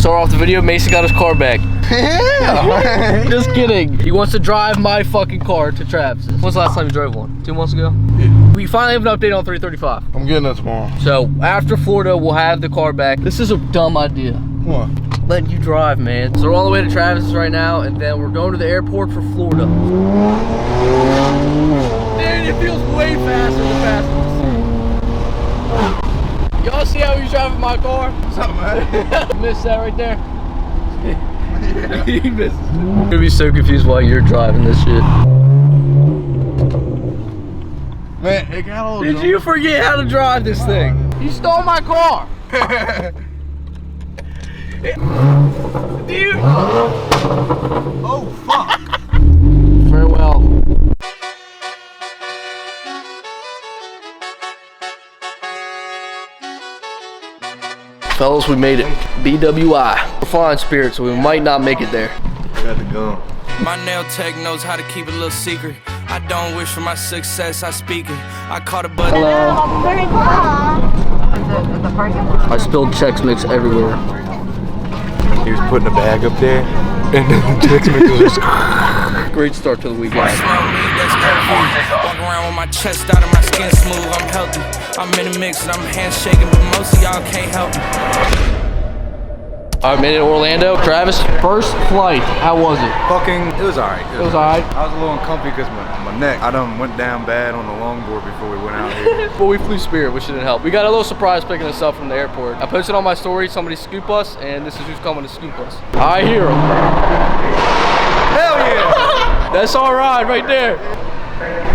Start off the video, Mason got his car back. Yeah. Just kidding. He wants to drive my fucking car to Travis's. When's the last time you drove one? 2 months ago? Yeah. We finally have an update on 335. I'm getting that tomorrow. So after Florida, we'll have the car back. This is a dumb idea. What? Letting you drive, man. So we're on the way to Travis's right now, and then we're going to the airport for Florida. Dude, it feels way faster than fast. Y'all see how he's driving my car? What's up, man? Missed that right there? Yeah. He missed it. I'm gonna be so confused while you're driving this shit. Man, it got all Did you forget how to drive this thing? You stole my car! Dude! Oh, fuck! Farewell. Fellas, we made it. BWI. We're flying Spirit, so we might not make it there. I got to go. My nail tech knows how to keep a little secret. I don't wish for my success, I speak it. I caught a button. Hello. I spilled Chex Mix everywhere. He was putting a bag up there, and then the Chex Mix was just... Great start to the weekend. Smell me, that's perfect. Walk around with my chest out and my skin smooth, I'm healthy. I'm in a mix and I'm handshaking, but most of y'all can't help me. I made it to Orlando. Travis, first flight, how was it? It was alright. It was alright. I was a little uncomfy because my neck, I done went down bad on the longboard before we went out here. But we flew Spirit, which didn't help. We got a little surprise picking us up from the airport. I posted on my story, somebody scoop us, and this is who's coming to scoop us. I hear him. Hell yeah! That's all right there.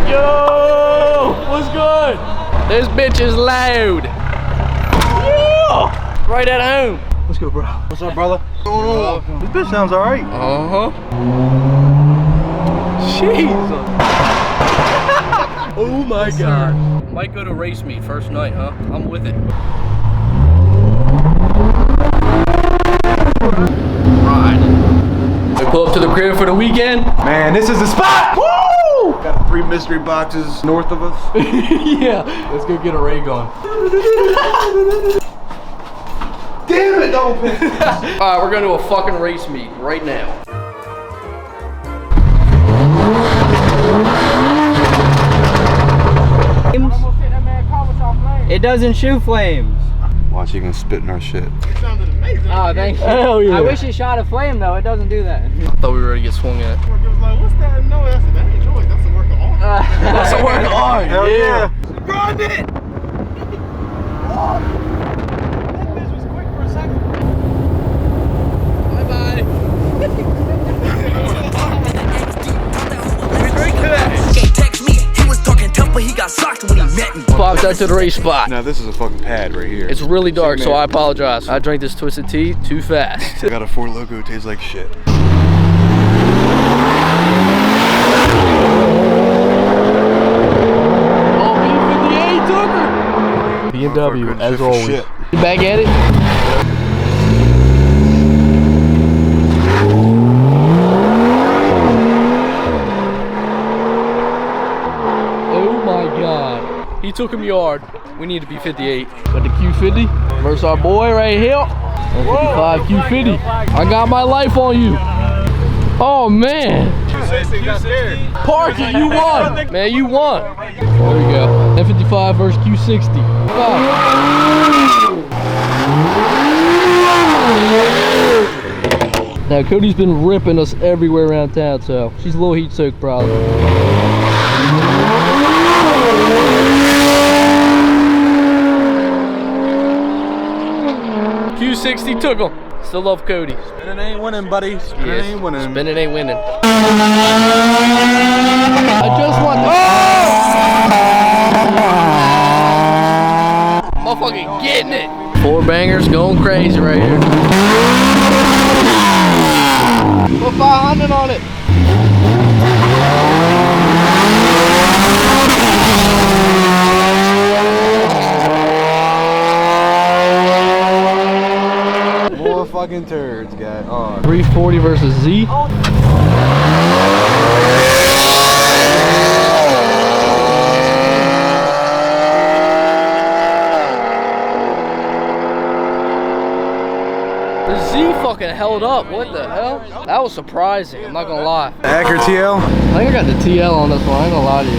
Yo, what's good? This bitch is loud. Yeah, right at home. Let's go, bro. What's up, brother? This bitch sounds alright. Uh-huh. Jesus. Oh my God. Might go to race meet first night, huh? I'm with it. Right. We pull up to the crib for the weekend. Man, this is the spot! Woo! Got 3 mystery boxes north of us. Yeah, let's go get a ray gun. Damn it, don't piss. Alright, we're going to a fucking race meet right now. It doesn't shoot flames. Watch, you can spit in our shit. It sounded amazing. Oh, thank you. Hell yeah. I wish it shot a flame though. It doesn't do that. I thought we were ready to get swung at. It was like, what's that? No, that's that ain't yours. That's a work of art. That's a work of art. Hell yeah. Grind it! That bitch was quick for a second. Bye-bye. Popped out to the race spot. Now this is a fucking pad right here. It's really dark, so I apologize. I drank this Twisted Tea too fast. I got a Ford Loco, it tastes like shit. Oh, B58 Tucker. BMW, as always. Shit. You back at it? Oh my God. He took him yard. We need to be 58. Got the Q50 versus our boy right here. 155 Q50. I got my life on you. Oh man. Park it, you won. Man, you won. There we go. F55 versus Q60. Now Cody's been ripping us everywhere around town, so she's a little heat soaked probably. Q60 took him. Still love Cody. Spinning ain't winning, buddy. Spinning ain't winning. Spinning ain't winning. I just want the... Motherfucking getting it. 4 bangers going crazy right here. Put 500 on it. More fucking turds, guy. Oh. 340 versus Z. The Z fucking held up. What the hell? That was surprising. I'm not gonna lie. Acura TL? I think I got the TL on this one. I ain't gonna lie to you.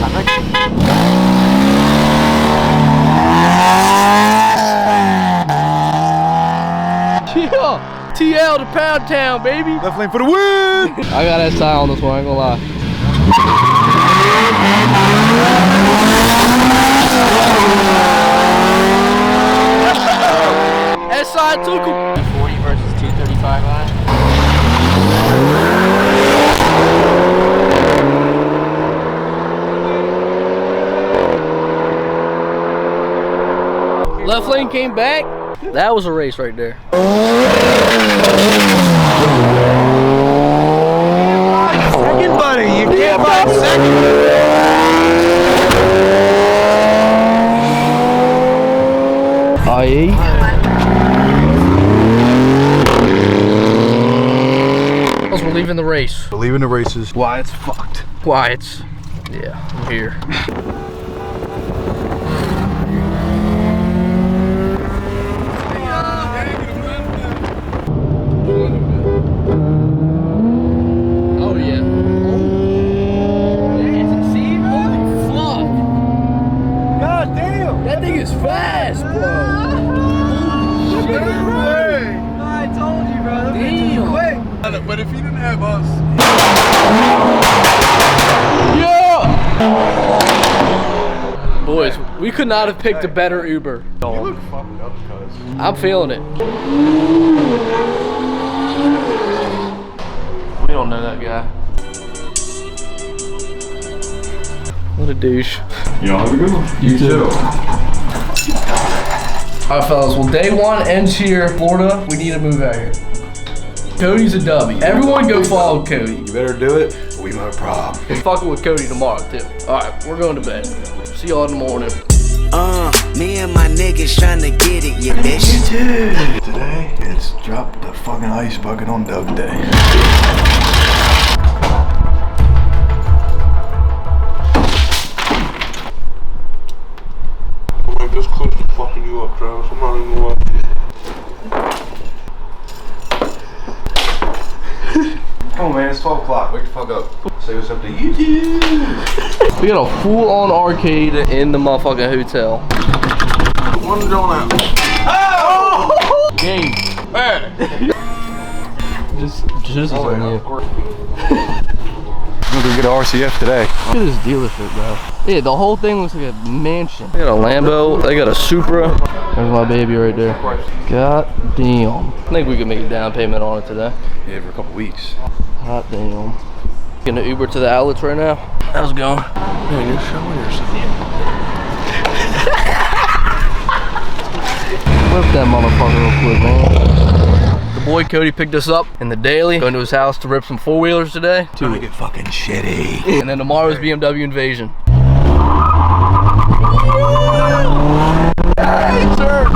Yeah, TL to Pound Town, baby. Left lane for the win! I got SI on this one. I ain't gonna lie. SI took him. 40 versus 235 line. Left lane came back. That was a race right there. Second, buddy. You can't find second. IE. We're leaving the race. We're leaving the races. Wyatt's fucked. Wyatt's. Yeah, I'm here. Oh yeah. Holy fuck. God damn! That thing is fast, bro. I told you, bro. That bitch is quick. But if he didn't have us, Yeah! Boys, we could not have picked a better Uber. You look fucked up, cuz. I'm feeling it. We don't know that guy. What a douche. Y'all have a good one. You too. Alright fellas, well day one ends here in Florida. We need to move out here. Cody's a W. Everyone go follow Cody. You better do it. We have a problem. We're fucking with Cody tomorrow too. Alright, we're going to bed. See y'all in the morning. Me and my niggas tryna get it, you bitch. Today, it's drop the fucking ice bucket on Doug Day. Like, this clip's fucking you up, Travis. I'm not even gonna lie to you. Come on, man. It's 12 o'clock. Wake the fuck up. Say what's up to YouTube. We got a full-on arcade in the motherfucking hotel. One going out. Game. Just is on you. I'm gonna get an RCF today. Look at this dealership, bro. Yeah, the whole thing looks like a mansion. They got a Lambo, they got a Supra. There's my baby right there. God damn. I think we could make a down payment on it today. Yeah, for a couple weeks. Hot damn. Getting an Uber to the outlets right now. How's it going? Man, you're showing yourself. Whip that motherfucker real quick, man. The boy Cody picked us up in the daily. Going to his house to rip some four-wheelers today. Gonna get fucking shitty. And then tomorrow's BMW Invasion. Hey, sir.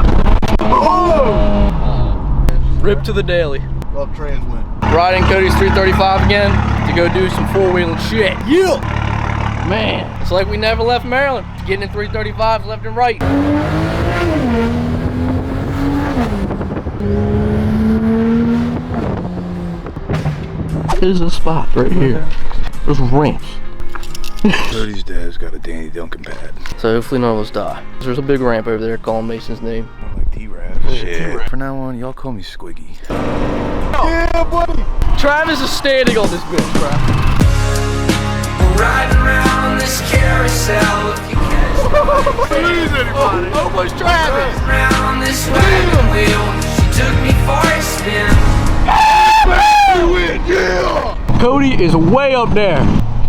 Rip to the daily. love trans win. Riding Cody's 335 again to go do some four-wheeling shit. Yeah! Man, it's like we never left Maryland. Getting in 335s left and right. There's a spot right here. There's ramps. Cody's dad's got a Danny Duncan pad. So hopefully none of us die. There's a big ramp over there calling Mason's name. I like T-Rap. Shit. From now on, y'all call me Squiggy. Yeah, buddy. Travis is standing on this bitch, bro. Riding around this carousel if you catch Please, anybody. Almost Travis. around this wagon wheel. She took me for a spin. Cody is way up there.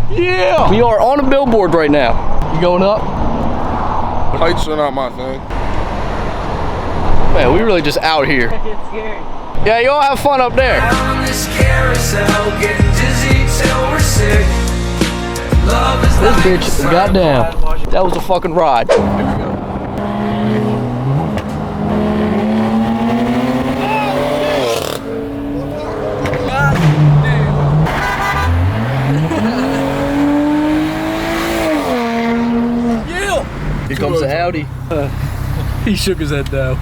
Yeah! We are on a billboard right now. You going up? Heights are not my thing. Man, we really just out here. It's scary. Yeah, y'all have fun up there. On this carousel, getting dizzy till we're sick. Love is This like bitch the got down. That was a fucking ride. Here comes the Audi. He shook his head though.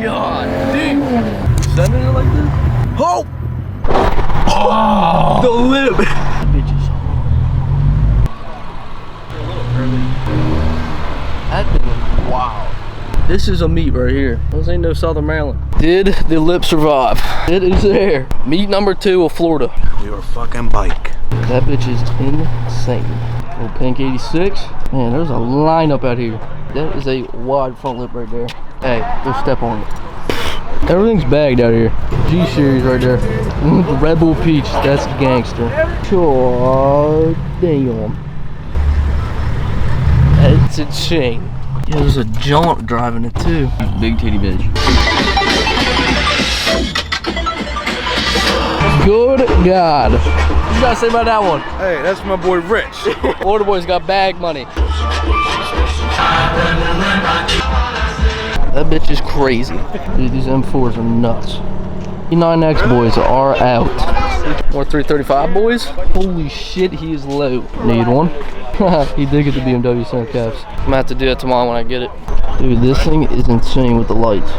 God damn. Sending it like this? Oh! Oh! The lip! Bitches. That thing is wild. This is a meat right here. This ain't no Southern Maryland. Did the lip survive? It is there. Meat number 2 of Florida. Your fucking bike. That bitch is insane. Little pink 86. Man, there's a lineup out here. That is a wide front lip right there. Hey, go step on it. Everything's bagged out here. G-Series right there. The Red Bull Peach, that's gangster. God damn. That's insane. Yeah, there's a jaunt driving it too. Big titty bitch. Good God. What you gotta say about that one? Hey, that's my boy Rich. Florida boy's got bag money. That bitch is crazy. Dude, these M4s are nuts. E92 boys are out. More 335 boys? Holy shit, he is low. Need one? He did get the BMW center caps. I'm gonna have to do that tomorrow when I get it. Dude, this thing is insane with the lights.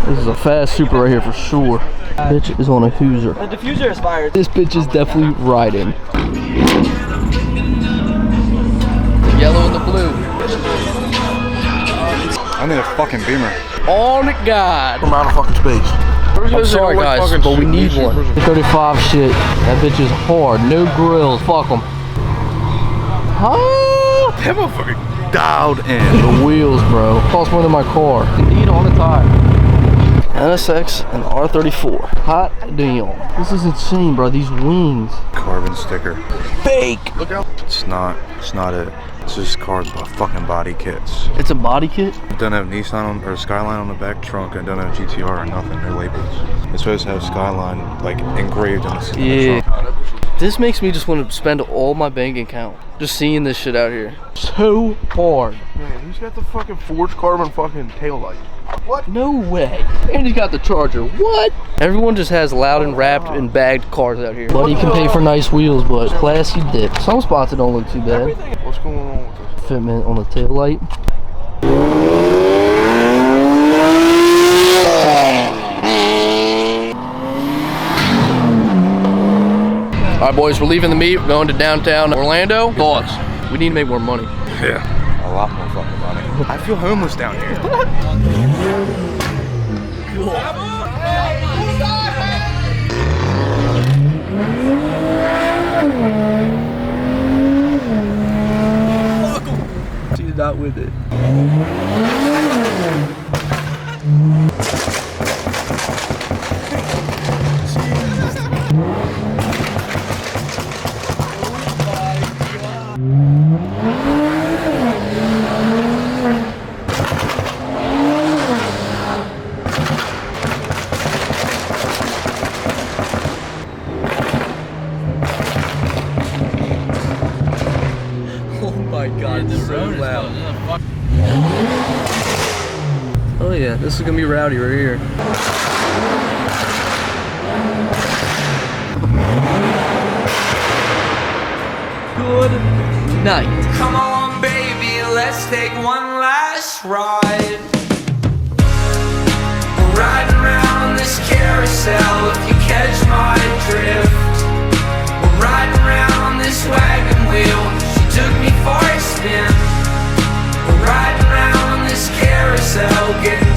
This is a fast super right here for sure. Bitch is on a Hoosier. The diffuser is fired. This bitch is definitely riding. The yellow and the blue. I need a fucking Beamer. On God. I'm out of fucking space. I'm sorry guys, but we need one. 35 shit. That bitch is hard. No grills. Fuck them. Huh? That motherfucker dialed in. The wheels, bro. Cost more than my car. Need on the tire. NSX and R34. Hot damn. This is insane, bro. These wings. Carbon sticker. Fake. Look out. It's not it. It's just cars with fucking body kits. It's a body kit? It doesn't have Nissan on, or Skyline on the back trunk, and it doesn't have GTR or nothing. They're labels. It's supposed to have Skyline like engraved on the trunk. This makes me just want to spend all my bank account just seeing this shit out here. So hard. Man, who's got the fucking forged carbon fucking taillight? What? No way. And he's got the Charger. What? Everyone just has loud and wrapped and bagged cars out here. Buddy can pay for nice wheels, but classy dip. Some spots it don't look too bad. What's going on with this? Fitment on the taillight. All right, boys, we're leaving the meet. We're going to downtown Orlando. Thoughts? We need to make more money. Yeah, a lot more fucking money. I feel homeless down here. She's not with it. My God, it's so loud. Oh yeah, this is gonna be rowdy right here. Good night. Come on, baby, let's take one last ride.